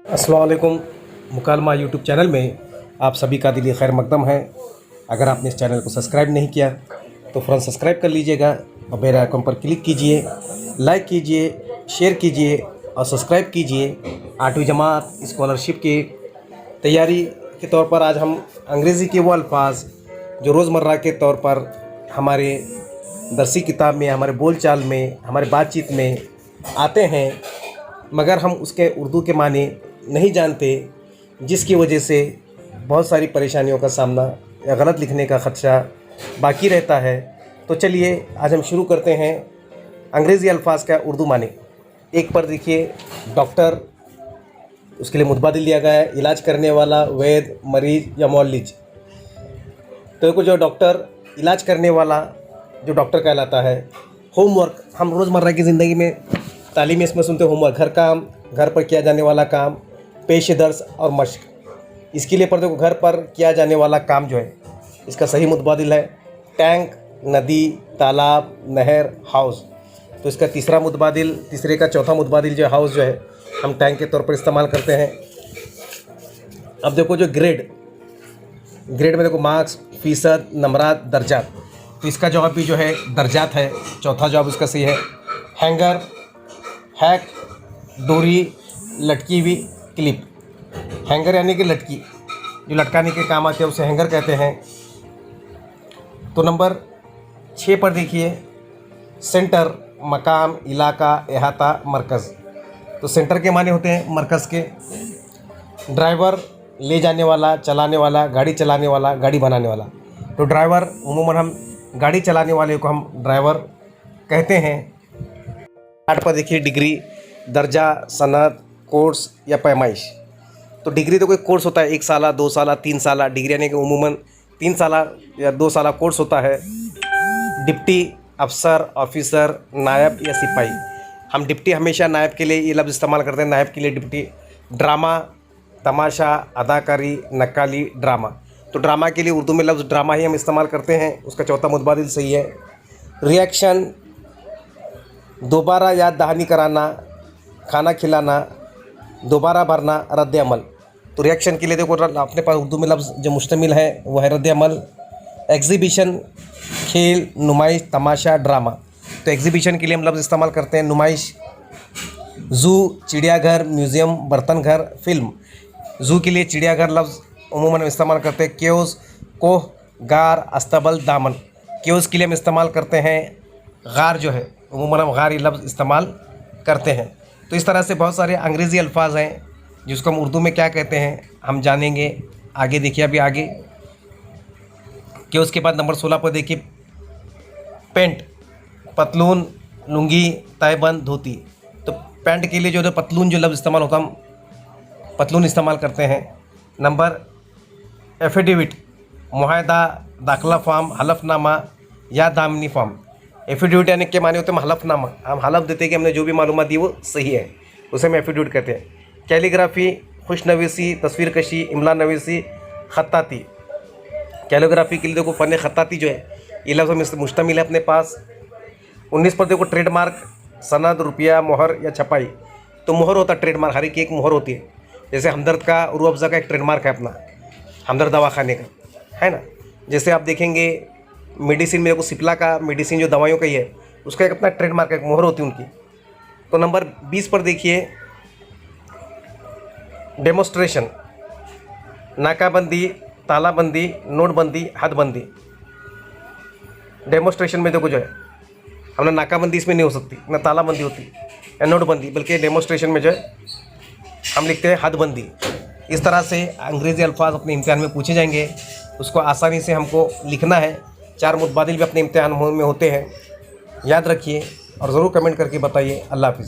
अस्सलाम वालेकुम। मुकालमा YouTube channel में आप सभी का दिली खैर मकदम है। अगर आपने इस चैनल को सब्सक्राइब नहीं किया तो फ़ौरन सब्सक्राइब कर लीजिएगा और बेल आइकन पर क्लिक कीजिए, लाइक कीजिए, शेयर कीजिए और सब्सक्राइब कीजिए। 8वीं जमात स्कॉलरशिप की तैयारी के तौर पर आज हम अंग्रेज़ी के वो अल्फाज जो रोज़मर्रा के तौर पर हमारे दरसी किताब में, हमारे बोलचाल में, हमारे बातचीत में आते हैं, मगर हम उसके उर्दू के माने नहीं जानते, जिसकी वजह से बहुत सारी परेशानियों का सामना या गलत लिखने का ख़दशा बाकी रहता है। तो चलिए आज हम शुरू करते हैं अंग्रेज़ी अल्फाज का उर्दू माने। एक पर देखिए डॉक्टर, उसके लिए मुतबादिल दिया गया है इलाज करने वाला, वैद, मरीज़ या मौलिज। तो देखो जो डॉक्टर, इलाज करने वाला जो डॉक्टर कहलाता है। होमवर्क, हम रोज़मर्रा की ज़िंदगी में तालीम इसमें सुनते हैं होमवर्क, घर काम, घर पर किया जाने वाला काम, पेश दर्स और मश्क। इसके लिए पर देखो घर पर किया जाने वाला काम जो है इसका सही मुतबादिल है टैंक, नदी, तालाब, नहर, हाउस। तो इसका तीसरा मुतबादिल, तीसरे का चौथा मुतबादिल जो हाउस जो है हम टैंक के तौर पर इस्तेमाल करते हैं। अब देखो जो ग्रेड में देखो मार्क्स, फ़ीसद, नंबरात, दर्जात। तो इसका जवाब भी जो है दर्जात है, चौथा जवाब इसका सही है। हैंगर, हैक, डोरी, लटकी हुई, क्लिप। हैंगर यानी कि लटकी, जो लटकाने के काम आते हैं उसे हैंगर कहते हैं। तो नंबर 6 पर देखिए सेंटर, मकाम, इलाका, अहाता, मरकज़। तो सेंटर के माने होते हैं मरकज़ के। ड्राइवर, ले जाने वाला, चलाने वाला, गाड़ी चलाने वाला, गाड़ी बनाने वाला। तो ड्राइवर उमूमन हम गाड़ी चलाने वाले को हम ड्राइवर कहते हैं। 8 पर देखिए डिग्री, दर्जा, सनद, कोर्स या पैमाइश। तो डिग्री तो कोई कोर्स होता है, 1 साल, 2 साल, 3 साल। डिग्री यानी कि उमूमन 3 साल या 2 साल कोर्स होता है। डिप्टी, अफसर, ऑफिसर, नायब या सिपाही। हम डिप्टी हमेशा नायब के लिए ये लफ्ज़ इस्तेमाल करते हैं, नायब के लिए डिप्टी। ड्रामा, तमाशा, अदाकारी, नक्काली, ड्रामा। तो ड्रामा के लिए उर्दू में लफ्ज़ ड्रामा ही हम इस्तेमाल करते हैं, उसका चौथा मुतबादिल सही है। रिएक्शन, दोबारा याद दहानी कराना, खाना खिलाना, दोबारा भरना, रद्द अमल। तो रिएक्शन के लिए देखो अपने पास उर्दू में लफ्ज़ जो मुश्तमिल है वो है रद्द अमल। एग्ज़िबिशन, खेल, नुमाइश, तमाशा, ड्रामा। तो एग्ज़िबिशन के लिए हम लफ्ज़ इस्तेमाल करते हैं नुमाइश। ज़ू, चिड़ियाघर, म्यूज़ियम, बर्तन घर, फिल्म। ज़ू के लिए चिड़ियाघर लफ्ज़ उमूमन इस्तेमाल करते हैं। क्योस, कोह, गार, अस्तबल, दामन। क्योस के लिए हम इस्तेमाल करते हैं गार, जो है उमूमन हम गार ये लफ्ज़ इस्तेमाल करते हैं। तो इस तरह से बहुत सारे अंग्रेज़ी अल्फाज हैं जिसको हम उर्दू में क्या कहते हैं हम जानेंगे आगे। देखिए अभी आगे कि उसके बाद नंबर 16 पर देखिए पेंट, पतलून, लुंगी, तहबंद, धोती। तो पैंट के लिए जो पतलून जो लफ्ज़ इस्तेमाल होता है हम पतलून इस्तेमाल करते हैं। नंबर एफिडेविट, मुआहदा, दाखिला फॉर्म, हलफनामा या दामिनी फॉर्म। एफिडेविट यानी के माने होते हैं हम हलफनामा, हम हलफ देते हैं कि हमने जो भी मालूमात दी वो सही है, उसे हम एफिडेविट कहते हैं। कैलीग्राफी, खुशनवीसी, तस्वीर कशी, इमला नवीसी, ख़त्ताती। कैलीग्राफी के लिए देखो फ़न ख़त्ताती जो है ये लफ्ज़ में मुश्तमिल है अपने पास। 19 पर देखो ट्रेडमार्क, सनद, रुपया, मोहर या छपाई। तो मोहर होता है ट्रेडमार्क, हर एक मोहर होती है। जैसे हमदर्द का, रूह अफ़ज़ा का एक ट्रेडमार्क है अपना, हमदर्द दवाखाने का, है ना। जैसे आप देखेंगे मेडिसिन में देखो सिप्ला का मेडिसिन जो दवाइयों का ही है उसका एक अपना ट्रेडमार्क, एक मोहर होती है उनकी। तो नंबर 20 पर देखिए डेमोस्ट्रेशन, नाकाबंदी, तालाबंदी, नोटबंदी, हदबंदी। डेमोस्ट्रेशन में देखो जो है हमने नाकाबंदी इसमें नहीं हो सकती, ना तालाबंदी होती या नोटबंदी, बल्कि डेमोस्ट्रेशन में जो है हम लिखते हैं हदबंदी। इस तरह से अंग्रेज़ी अल्फाज अपने इम्तिहान में पूछे जाएंगे, उसको आसानी से हमको लिखना है। 4 मुतबादिल भी अपने इम्तिहान में होते हैं, याद रखिए और ज़रूर कमेंट करके बताइए। अल्लाह हाफ़िज़।